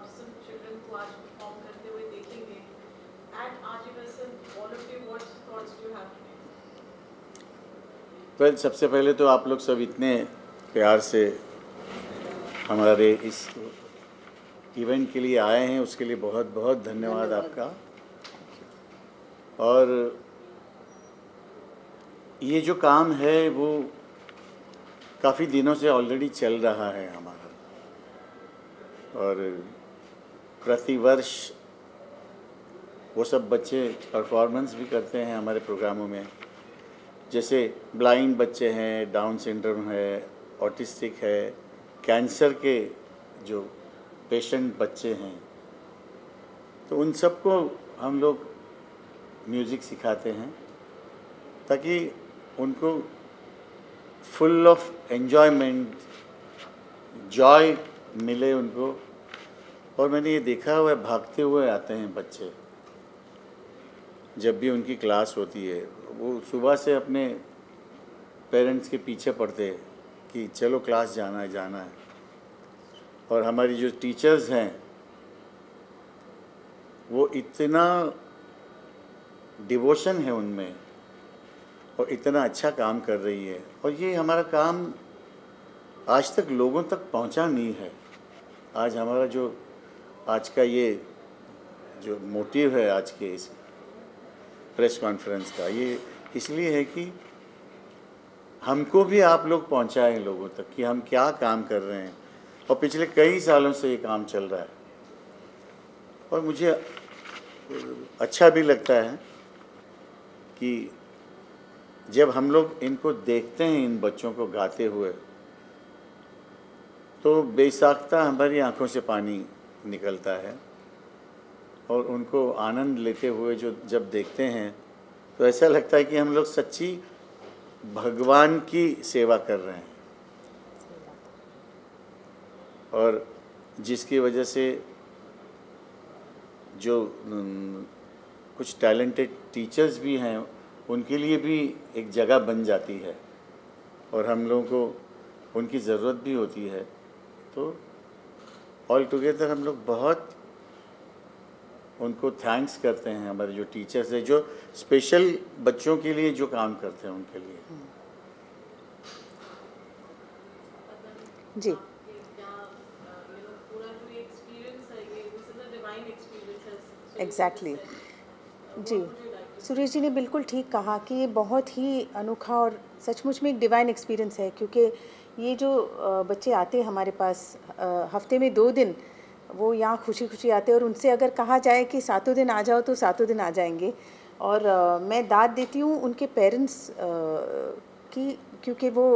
Autism children को आज perform करते हुए देखेंगे एट आजीवन, all of you, what thoughts do you have today? Well, सबसे पहले तो आप लोग सब इतने प्यार से हमारे इस इवेंट के लिए आए हैं, उसके लिए बहुत बहुत धन्यवाद आपका। और ये जो काम है वो काफ़ी दिनों से ऑलरेडी चल रहा है हमारा, और प्रतिवर्ष वो सब बच्चे परफॉर्मेंस भी करते हैं हमारे प्रोग्रामों में। जैसे ब्लाइंड बच्चे हैं, डाउन सिंड्रोम है, ऑटिस्टिक है, कैंसर के जो पेशेंट बच्चे हैं, तो उन सबको हम लोग म्यूज़िक सिखाते हैं ताकि उनको फुल ऑफ एन्जॉयमेंट, जॉय मिले उनको। और मैंने ये देखा हुआ है, भागते हुए आते हैं बच्चे जब भी उनकी क्लास होती है। वो सुबह से अपने पेरेंट्स के पीछे पड़ते हैं कि चलो क्लास जाना है, जाना है। और हमारी जो टीचर्स हैं वो इतना डिवोशन है उनमें और इतना अच्छा काम कर रही है। और ये हमारा काम आज तक लोगों तक पहुंचा नहीं है। आज हमारा जो आज का ये जो मोटिव है आज के इस प्रेस कॉन्फ्रेंस का, ये इसलिए है कि हमको भी आप लोग पहुंचाएं लोगों तक कि हम क्या काम कर रहे हैं। और पिछले कई सालों से ये काम चल रहा है और मुझे अच्छा भी लगता है कि जब हम लोग इनको देखते हैं, इन बच्चों को गाते हुए, तो बेसाख्ता हमारी आंखों से पानी निकलता है। और उनको आनंद लेते हुए जो जब देखते हैं तो ऐसा लगता है कि हम लोग सच्ची भगवान की सेवा कर रहे हैं। और जिसकी वजह से जो कुछ टैलेंटेड टीचर्स भी हैं उनके लिए भी एक जगह बन जाती है और हम लोगों को उनकी ज़रूरत भी होती है। तो ऑल टुगेदर हम लोग बहुत उनको थैंक्स करते हैं, हमारे जो टीचर्स हैं, जो स्पेशल बच्चों के लिए जो काम करते हैं उनके लिए। जी, एग्जैक्टली। जी, सुरेश जी ने बिल्कुल ठीक कहा कि ये बहुत ही अनोखा और सचमुच में एक डिवाइन एक्सपीरियंस है, क्योंकि ये जो बच्चे आते हैं हमारे पास हफ्ते में 2 दिन, वो यहाँ खुशी खुशी आते हैं। और उनसे अगर कहा जाए कि 7 दिन आ जाओ तो 7 दिन आ जाएंगे। और मैं दाद देती हूँ उनके पेरेंट्स की, क्योंकि वो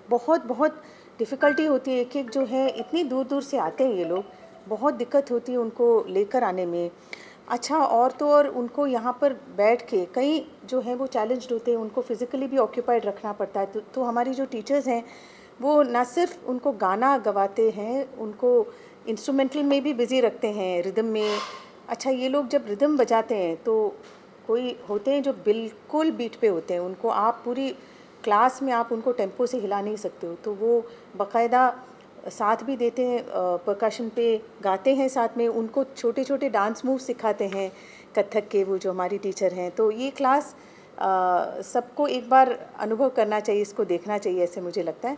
बहुत बहुत डिफ़िकल्टी होती है। एक एक जो है इतनी दूर दूर से आते हैं ये लोग, बहुत दिक्कत होती है उनको लेकर आने में। अच्छा, और तो और उनको यहाँ पर बैठ के कई जो है वो चैलेंज्ड होते हैं, उनको फिज़िकली भी ऑक्यूपाइड रखना पड़ता है। तो हमारी जो टीचर्स हैं वो ना सिर्फ उनको गाना गवाते हैं, उनको इंस्ट्रूमेंटल में भी बिज़ी रखते हैं, रिदम में। अच्छा, ये लोग जब रिदम बजाते हैं तो कोई होते हैं जो बिल्कुल बीट पे होते हैं, उनको आप पूरी क्लास में आप उनको टेम्पो से हिला नहीं सकते हो, तो वो बाकायदा साथ भी देते हैं, परकशन पे गाते हैं साथ में, उनको छोटे छोटे डांस मूव सिखाते हैं कथक के, वो जो हमारी टीचर हैं। तो ये क्लास सबको एक बार अनुभव करना चाहिए, इसको देखना चाहिए, ऐसे मुझे लगता है।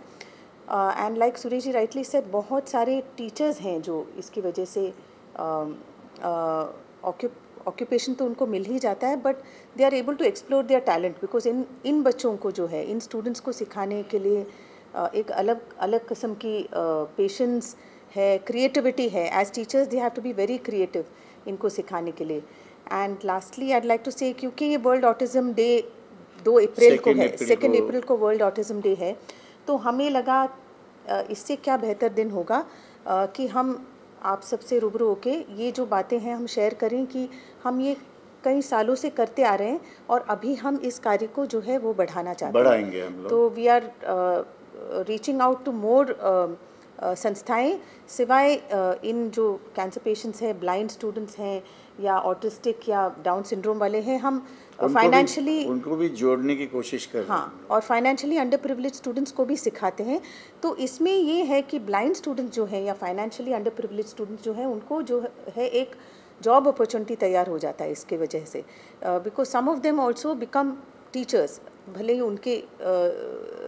And like Suresh ji rightly said, बहुत सारे टीचर्स हैं जो इसकी वजह से ऑक्यूपेशन तो उनको मिल ही जाता है, but they are able to explore their talent, because इन बच्चों को जो है, इन स्टूडेंट्स को सिखाने के लिए एक अलग अलग किस्म की पेशेंस है, क्रिएटिविटी है। As teachers they have to be very creative इनको सिखाने के लिए। And lastly I like to say, क्योंकि ये वर्ल्ड ऑटिज़म डे 2 अप्रैल को है, 2 अप्रैल को वर्ल्ड ऑटिज़म डे है, तो हमें लगा इससे क्या बेहतर दिन होगा कि हम आप सबसे रूबरू होके ये जो बातें हैं हम शेयर करें कि हम ये कई सालों से करते आ रहे हैं और अभी हम इस कार्य को जो है वो बढ़ाना चाहते हैं, बढ़ाएंगे हम लोग। तो we are reaching out to more संस्थाएं सिवाय इन जो कैंसर पेशेंट्स हैं, ब्लाइंड स्टूडेंट्स हैं या ऑटिस्टिक या डाउन सिंड्रोम वाले हैं, हम फाइनेंशियली उनको भी जोड़ने की कोशिश कर रहे हैं। हाँ, और फाइनेंशियली अंडर प्रिविलेज स्टूडेंट्स को भी सिखाते हैं। तो इसमें ये है कि ब्लाइंड स्टूडेंट जो हैं या फाइनेंशियली अंडर प्रिविलेज स्टूडेंट्स जो हैं, उनको जो है एक जॉब अपॉर्चुनिटी तैयार हो जाता है इसके वजह से, because some of them also become teachers, भले ही उनके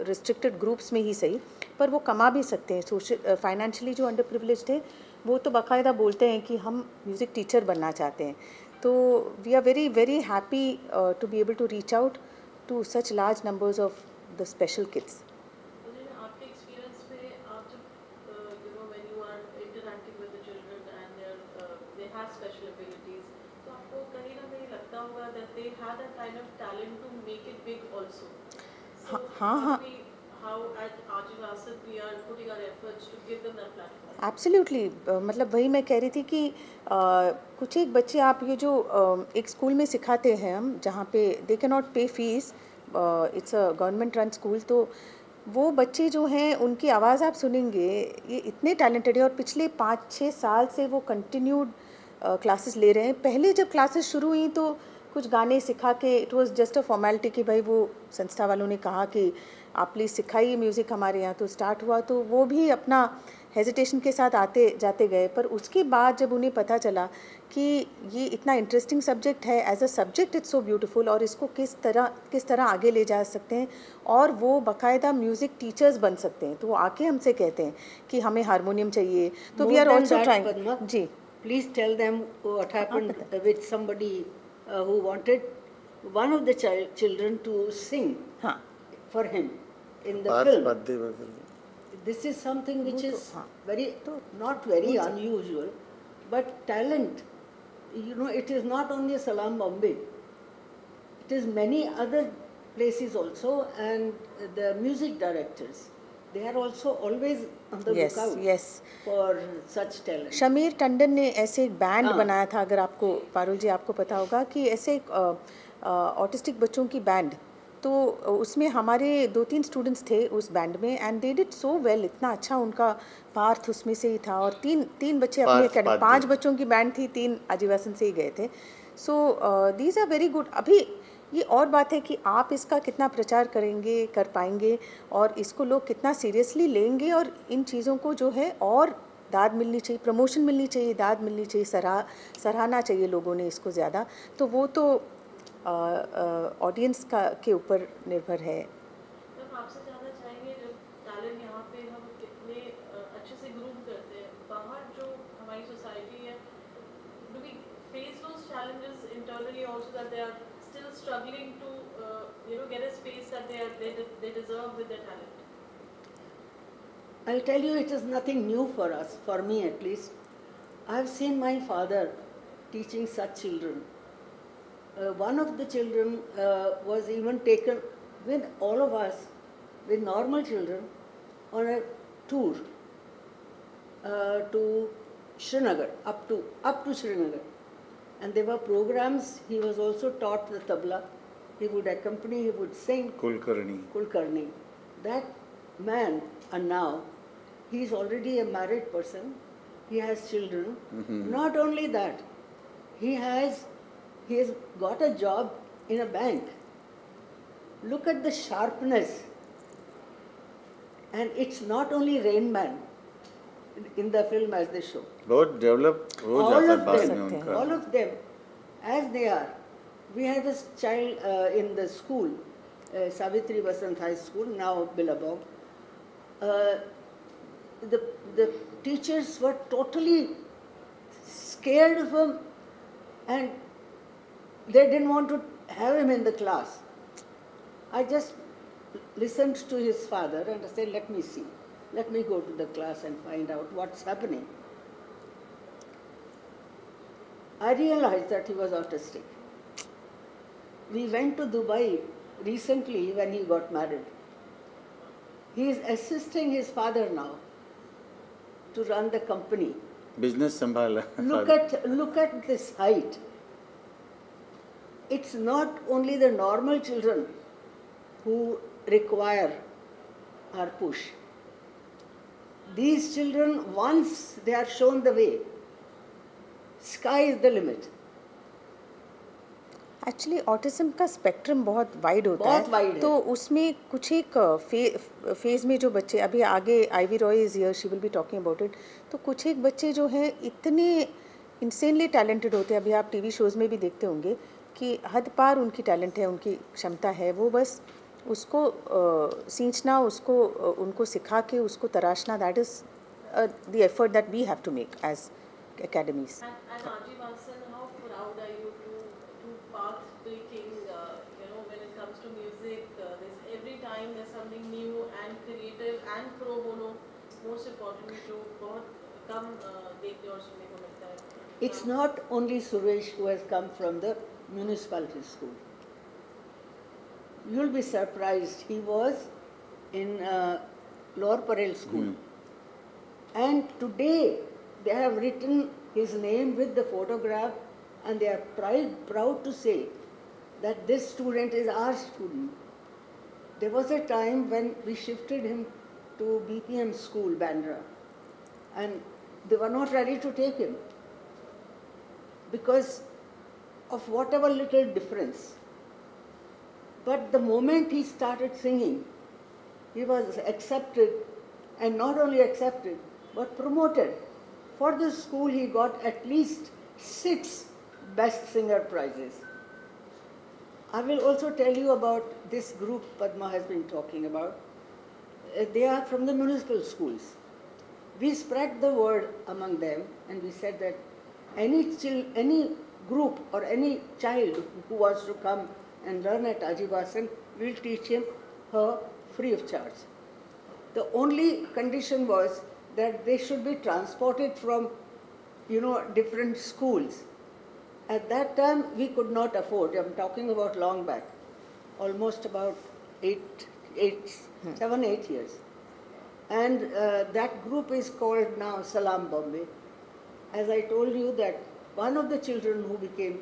रिस्ट्रिक्टेड ग्रुप्स में ही सही, पर वो कमा भी सकते हैं। सोशल फाइनेंशियली जो अंडर प्रिविलेज्ड है वो तो बाकायदा बोलते हैं कि हम म्यूज़िक टीचर बनना चाहते हैं। तो we are very very happy to be able to reach out to such large numbers of the special kids. आपके एक्सपीरियंस में आप जब you know when you are interacting with the children and they have special abilities, तो आपको कहीं ना कहीं लगता होगा that they have that kind of talent to make it big also. हाँ how at Ajivasan we are putting our efforts to give them that platform. Absolutely, मतलब वही मैं कह रही थी कि कुछ एक बच्चे आप ये जो एक स्कूल में सिखाते हैं हम, जहाँ पे दे कैन नॉट पे fees, it's a government run school, तो वो बच्चे जो हैं उनकी आवाज़ आप सुनेंगे, ये इतने टैलेंटेड है और पिछले 5-6 साल से वो कंटिन्यूड क्लासेस ले रहे हैं। पहले जब क्लासेस शुरू हुई तो कुछ गाने सिखा के it was just a formality कि भाई वो संस्था वालों ने कहा कि आप प्लीज़ सिखाइए म्यूज़िक हमारे यहाँ, तो स्टार्ट हुआ। तो वो भी अपना हेजिटेशन के साथ आते जाते गए, पर उसके बाद जब उन्हें पता चला कि ये इतना इंटरेस्टिंग सब्जेक्ट है, as a subject it's so beautiful, और इसको किस तरह आगे ले जा सकते हैं और वो बाकायदा म्यूज़िक टीचर्स बन सकते हैं, तो वो आके हमसे कहते हैं कि हमें हारमोनियम चाहिए। तो वी आर ऑल्सो ट्राइंग। जी Please tell them what happened with somebody who wanted one of the children to sing हाँ for him in the film. बदल This is something which वो तो, is हाँ। very not very unusual, but talent. You know, it is not only Salam Bombay. It is many other places also, and the music directors, they are also always on the Yes, lookout yes. for such talent. Shamir Tandon ने ऐसे एक band हाँ। बनाया था, अगर आपको पारुल जी आपको पता होगा, कि ऐसे एक ऑटिस्टिक बच्चों की बैंड, तो उसमें हमारे 2-3 स्टूडेंट्स थे उस बैंड में, and they did so well, इतना अच्छा उनका पार्थ उसमें से ही था, और तीन बच्चे अपने अकेडमी, 5 बच्चों की बैंड थी, 3 आजीवासन से ही गए थे। So these are very good. अभी ये और बात है कि आप इसका कितना प्रचार करेंगे, कर पाएंगे, और इसको लोग कितना सीरियसली लेंगे, और इन चीज़ों को जो है और दाद मिलनी चाहिए, प्रमोशन मिलनी चाहिए, दाद मिलनी चाहिए, सराहना चाहिए लोगों ने इसको ज़्यादा। तो वो तो ऑडियंस के ऊपर निर्भर है। मैम आपसे जानना चाहेंगे, जब टैलेंट यहाँ पे हम कितने अच्छे से ग्रूम करते हैं, बाहर जो हमारी सोसाइटी है, do we face those challenges internally also that they are still struggling to get a space that they deserve with their talent? I'll tell you, it is nothing new for us, for me at least. I've seen my father teaching such children. One of the children was even taken with all of us, with normal children, on a tour to Srinagar, up to Srinagar. And there were programs. He was also taught the tabla. He would accompany, he would sing. Kulkarni. That man, and now, he is already a married person. He has children. Not only that, he has got a job in a bank. Look at the sharpness. And it's not only Rain Man in the film as they show. बहुत develop हो जाता है बाद में उनका। All of them, as they are. We had this child in the school, Savitri Vasant High School, now Billabong. The teachers were totally scared of him, and they didn't want to have him in the class. I just listened to his father and I said, let me see. Let me go to the class and find out what's happening. I realized that he was autistic. We went to Dubai recently when he got married. He is assisting his father now to run the company. Business संभाला। Look at this height. It's not only the normal children who require our push. these children, once they are shown the way, sky is the limit. Actually autism का spectrum बहुत wide होता बहुत है, wide है। तो उसमें कुछ एक फेज़ में जो बच्चे अभी आगे ivy Roy is here, she will be talking about it, तो कुछ एक बच्चे जो हैं इतने इंसेनली टैलेंटेड होते हैं, अभी आप टीवी शोज़ में भी देखते होंगे कि हद पार उनकी टैलेंट है, उनकी क्षमता है, वो बस उसको सींचना, उसको उनको सिखा के उसको तराशना, that is the effort that we have to make as academies. And Ajivasan, how proud are you to path taking, when it comes to music, every time there's something new and creative and pro bono, most importantly जो बहुत कम देखने और सुनने को मिलता है. It's not only Suresh who has come from the municipality school. You'll be surprised. He was in Lower Parel school. And today they have written his name with the photograph, and they are proud to say that this student is our student. There was a time when we shifted him to BPM school, Bandra, and they were not ready to take him because of whatever little difference. But the moment he started singing, he was accepted, and not only accepted, but promoted. For the school, he got at least 6 Best Singer prizes. I will also tell you about this group Padma has been talking about. They are from the municipal schools. We spread the word among them, and we said that any group or any child who wants to come and learn at Ajivasan, we'll teach him her free of charge. The only condition was that they should be transported from, different schools. At that time, we could not afford. I'm talking about long back, almost about 7, 8 years. And that group is called now Salam Bombay. As I told you that one of the children who became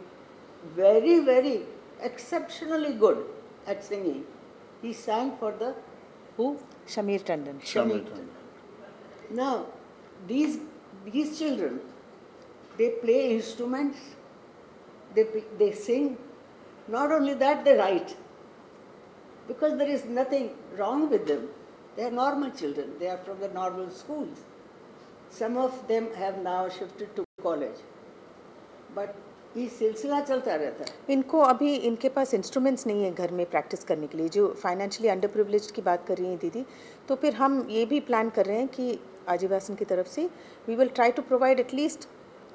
very, very exceptionally good at singing, he sang for the who? Shamir Tandon. Shamir Tandon. Now, these children, they play instruments, they sing. Not only that, they write. Because there is nothing wrong with them. They are normal children. They are from the normal schools. Some of them have now shifted to college. But ये सिलसिला चलता रहता है. इनको अभी इनके पास instruments नहीं है घर में प्रैक्टिस करने के लिए, जो फाइनेंशियली अंडर प्रिविलेज्ड की बात कर रही हैं दीदी, तो फिर हम ये भी प्लान कर रहे हैं कि आजीवासन की तरफ से we will try to provide at least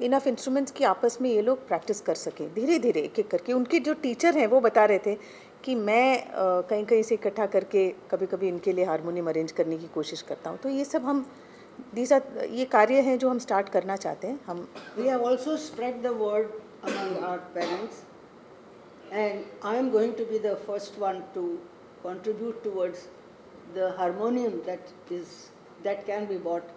enough instruments कि आपस में ये लोग प्रैक्टिस कर सकें धीरे धीरे एक एक करके. उनके जो टीचर हैं वो बता रहे थे कि मैं कहीं कहीं से इकट्ठा करके कभी कभी इनके लिए हारमोनियम अरेंज करने की कोशिश करता हूँ. तो ये सब हम ये कार्य हैं जो हम स्टार्ट करना चाहते हैं. हम we have also spread the word among our parents, and I am going to be the first one to contribute towards the harmonium that can be bought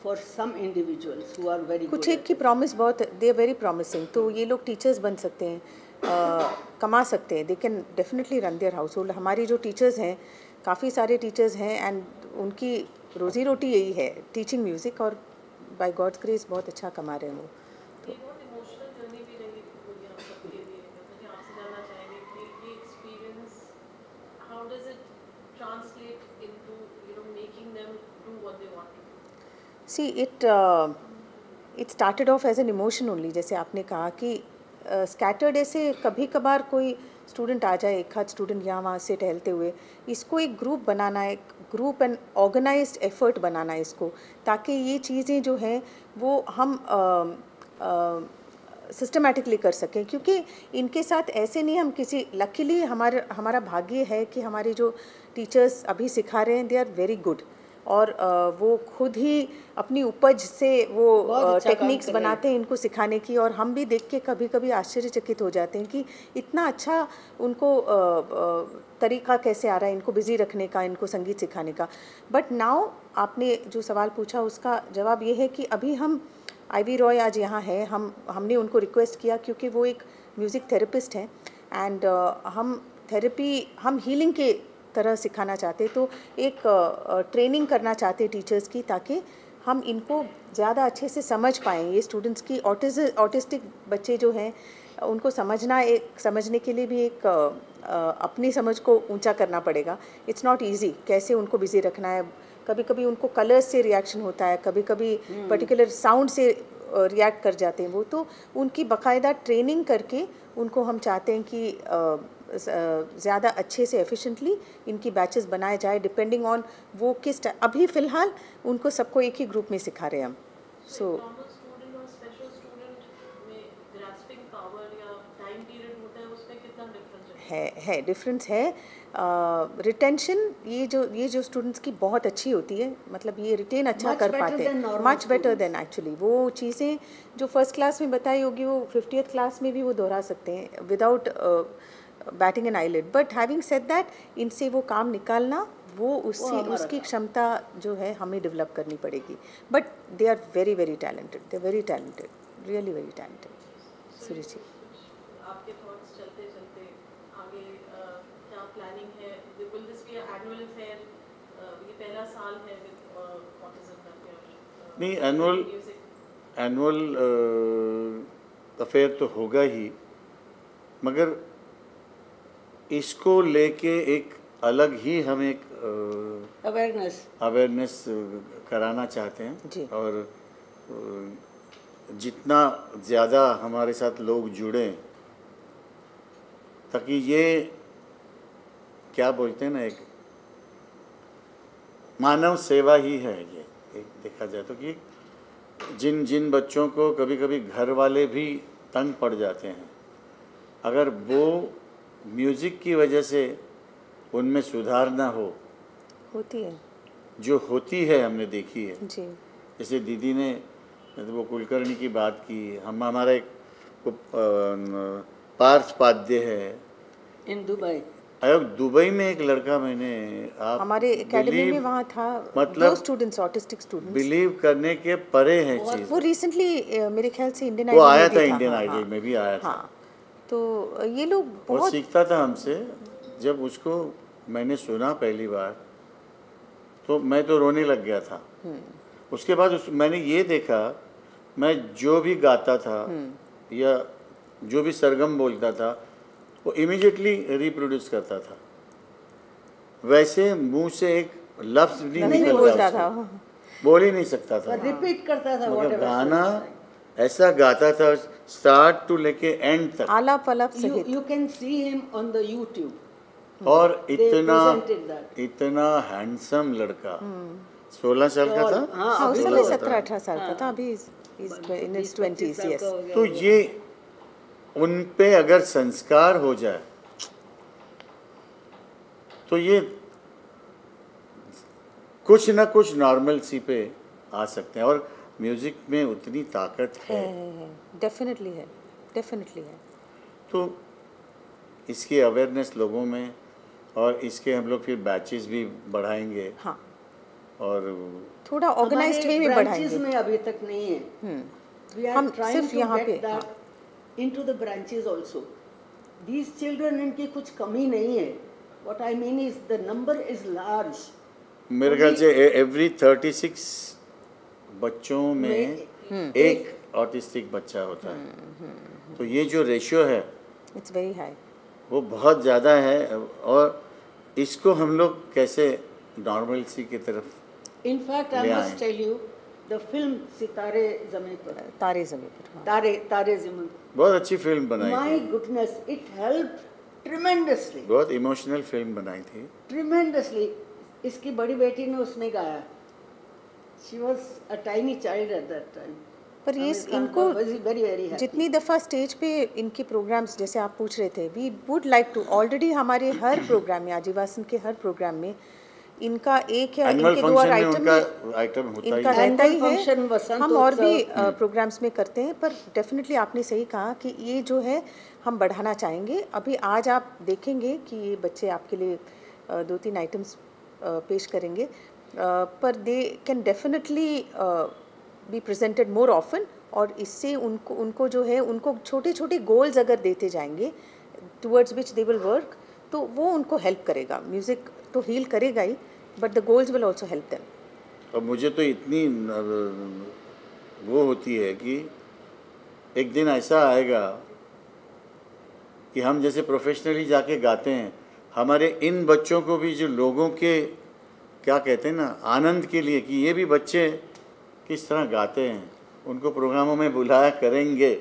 for some individuals who are very कुछ good. एक की promise बहुत, दे are very promising. तो ये लोग teachers बन सकते हैं, कमा सकते हैं, they can definitely run their house hold. हमारी जो टीचर्स हैं, काफ़ी सारे टीचर्स हैं, एंड उनकी रोजी रोटी यही है टीचिंग म्यूज़िक, और बाय गॉड्स ग्रेस बहुत अच्छा कमा रहे हैं वो. ये बहुत इमोशनल जर्नी भी रही होगी आप सबके लिए. मुझे आपसे जानना चाहेंगे कि ये experience how does it translate into making them do what they want to do. See it started off as an emotion only. जैसे आपने कहा कि स्कैटर्ड ऐसे कभी कभार कोई स्टूडेंट आ जाए, एक आध स्टूडेंट यहाँ वहाँ से टहलते हुए, इसको एक ग्रुप बनाना है, एक ग्रुप एंड ऑर्गेनाइज्ड एफर्ट बनाना है इसको, ताकि ये चीज़ें जो हैं वो हम सिस्टमेटिकली कर सकें. क्योंकि इनके साथ ऐसे नहीं, हम किसी लकीली हमारा भाग्य है कि हमारे जो टीचर्स अभी सिखा रहे हैं दे आर वेरी गुड, और वो खुद ही अपनी उपज से वो टेक्निक्स बनाते हैं इनको सिखाने की, और हम भी देख के कभी कभी आश्चर्यचकित हो जाते हैं कि इतना अच्छा उनको तरीका कैसे आ रहा है इनको बिज़ी रखने का, इनको संगीत सिखाने का. बट नाउ आपने जो सवाल पूछा उसका जवाब ये है कि अभी हम आईवी रॉय आज यहाँ है, हमने उनको रिक्वेस्ट किया क्योंकि वो एक म्यूज़िक थेरेपिस्ट हैं, एंड हम हीलिंग के तरह सिखाना चाहते, तो एक ट्रेनिंग करना चाहते टीचर्स की, ताकि हम इनको ज़्यादा अच्छे से समझ पाएँ। ये स्टूडेंट्स की ऑटिस्टिक बच्चे जो हैं उनको समझने के लिए भी एक अपनी समझ को ऊंचा करना पड़ेगा। इट्स नॉट इजी कैसे उनको बिजी रखना है। कभी कभी उनको कलर्स से रिएक्शन होता है, कभी कभी पर्टिकुलर साउंड से रिएक्ट कर जाते हैं वो, तो उनकी बाकायदा ट्रेनिंग करके उनको हम चाहते हैं कि ज़्यादा अच्छे से एफिशिएंटली इनकी बैचेस बनाए जाए, डिपेंडिंग ऑन वो किस अभी फ़िलहाल उनको सबको एक ही ग्रुप में सिखा रहे हैं हम। सो है डिफरेंस है। रिटेंशन ये जो स्टूडेंट्स की बहुत अच्छी होती है, मतलब ये रिटेन अच्छा कर पाते हैं, मच बेटर देन एक्चुअली वो चीज़ें जो फर्स्ट क्लास में बताई होगी वो 50th क्लास में भी वो दोहरा सकते हैं without batting an eyelid. But having said that, इनसे वो काम निकालना वो उसकी क्षमता जो है हमें डेवलप करनी पड़ेगी। But they are very very talented, they are very talented, really very talented. Suresh ji, आपके थॉट्स चलते चलते आगे क्या प्लानिंग है? Will this be annual fair? ये पहला साल है विद ऑटिज्म का? नहीं, एनुअल अफेयर तो होगा ही, मगर इसको लेके एक अलग ही हम एक अवेयरनेस कराना चाहते हैं जी। और जितना ज़्यादा हमारे साथ लोग जुड़े, ताकि ये क्या बोलते हैं ना, एक मानव सेवा ही है ये, एक देखा जाए तो, कि जिन बच्चों को कभी कभी घर वाले भी तंग पड़ जाते हैं, अगर वो म्यूज़िक की वजह से उनमें सुधार ना होती है, जो होती है हमने देखी है जी। जैसे दीदी ने वो कुलकर्णी की बात की, हमारा एक पार्थ पाद्य है इन दुबई। दुबई में एक लड़का, मैंने आप हमारे एकेडमी में वहाँ था, मतलब 2 स्टूडेंट्स, ऑटिस्टिक स्टूडेंट्स, बिलीव करने के परे हैं चीज़। वो रिसेंटली मेरे ख्याल से इंडियन वो आइडल आया में था, भी इंडियन हाँ, आइडल में भी आया था। हाँ, तो ये लोग वो बहुत सीखता था हमसे। जब उसको मैंने सुना पहली बार तो मैं तो रोने लग गया था। उसके बाद मैंने ये देखा, मैं जो भी गाता था या जो भी सरगम बोलता था वो इमीडिएटली रिप्रोड्यूस करता था। वैसे मुंह से एक लफ्ज नहीं निकलता था, बोल ही नहीं सकता था, रिपीट करता था। मगर गाना ऐसा गाता था स्टार्ट टू लेके एंड तक, आलाप आलाप सहित। You can see him on the YouTube. और इतना हैंडसम लड़का, 16 साल का था। हाँ, उस समय 17-18 साल का था, अभी इन हिज 20s। यस, तो ये उन पे अगर संस्कार हो जाए तो ये कुछ ना कुछ नॉर्मल सी पे आ सकते हैं। और म्यूजिक में उतनी ताकत है, डेफिनेटली है, डेफिनेटली है। तो इसकी अवेयरनेस लोगों में, और इसके हम लोग फिर बैचेस भी बढ़ाएंगे। हाँ, और थोड़ा ऑर्गेनाइज्ड वे में बढ़ाएंगे। में अभी तक नहीं है। हम सिर्फ यहाँ पे into the branches also. These children, इनकी कुछ कमी नहीं है। What I mean is the number is large. मेरे ख्याल से एवरी 36 बच्चों में एक ऑटिस्टिक बच्चा होता है। तो ये जो रेशियो है, इट्स वेरी हाई, वो बहुत ज़्यादा है। और इसको हम लोग कैसे नॉर्मलसी की तरफ, In fact, I must tell you, the film सितारे ज़मीन पर, तारे ज़मीन पर, तारे ज़मीन, बहुत अच्छी फिल्म बनाई My थी। goodness, it helped tremendously. बहुत इमोशनल फिल्म बनाई थी। Tremendously. इसकी बड़ी बेटी ने उसमें गाया। She was a tiny child at that time. पर ये इनको very happy. जितनी दफ़ा स्टेज पे इनके प्रोग्राम्स, जैसे आप पूछ रहे थे, we would like to, already हमारे हर प्रोग्राम में, आजीवासन के हर प्रोग्राम में इनका एक या इनके 2 आइटम इनका रहता ही है। हम और भी प्रोग्राम्स में करते हैं, पर डेफिनेटली आपने सही कहा कि ये जो है हम बढ़ाना चाहेंगे। अभी आज आप देखेंगे कि ये बच्चे आपके लिए 2-3 आइटम्स पेश करेंगे, पर they can definitely be presented more often. और इससे उनको जो है, उनको छोटे छोटे गोल्स अगर देते जाएंगे towards which they will work, तो वो उनको हेल्प करेगा। म्यूज़िक तो हील करेगा ही, but the goals will also help them. और मुझे तो इतनी वो होती है कि एक दिन ऐसा आएगा कि हम जैसे प्रोफेशनली जाके गाते हैं, हमारे इन बच्चों को भी जो लोगों के क्या कहते हैं ना आनंद के लिए कि ये भी बच्चे किस तरह गाते हैं, उनको प्रोग्रामों में बुलाया करेंगे,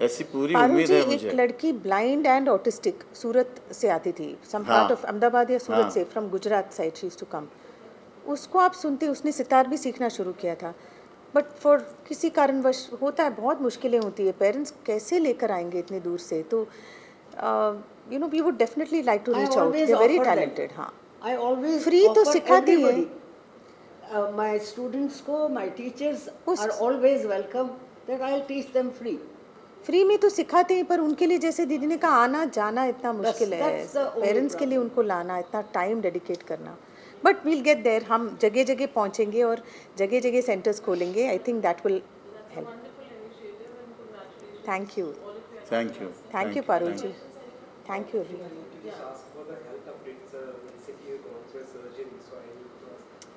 ऐसी पूरी उम्मीद है मुझे। एक लड़की ब्लाइंड एंड ऑटिस्टिक सूरत से आती थी, सम पार्ट ऑफ अहमदाबाद या सूरत से, from Gujarat side she used to come. उसको आप सुनते, उसने सितार भी सीखना शुरू किया था, बट फॉर किसी कारणवश होता है, बहुत मुश्किलें होती है, पेरेंट्स कैसे लेकर आएंगे इतनी दूर से, तो you know we would definitely like to reach out, they are very talented. हाँ, I always फ्री तो सिखाती है। My students को, my teachers are always welcome that I'll teach them free. Free में तो सिखाते हैं, पर उनके लिए जैसे दीदी ने कहा आना जाना इतना मुश्किल है, पेरेंट्स के लिए उनको लाना, इतना टाइम डेडिकेट करना, बट वील गेट देयर। हम जगह जगह पहुंचेंगे और जगह जगह सेंटर्स खोलेंगे, I think that will help. Thank you, thank you, thank you Parul ji, thank you everyone.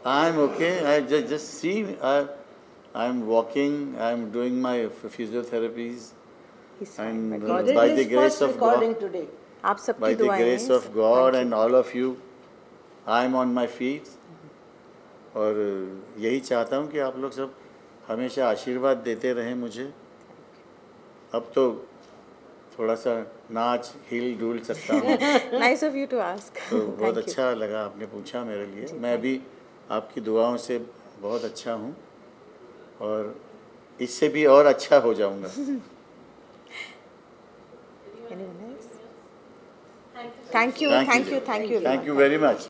I'm okay. I just see. I'm walking. I'm doing my physiotherapies, and by the grace of God, आप सबकी by the दुआएं grace of God and all of you, I'm on my feet. और यही चाहता हूँ कि आप लोग सब हमेशा आशीर्वाद देते रहें मुझे। अब तो थोड़ा सा नाच हिल डुल सकता हूँ। Nice of you to ask. तो बहुत अच्छा लगा आपने पूछा मेरे लिए। मैं भी आपकी दुआओं से बहुत अच्छा हूँ और इससे भी और अच्छा हो जाऊँगा। Thank you, thank you, thank you, thank you very much.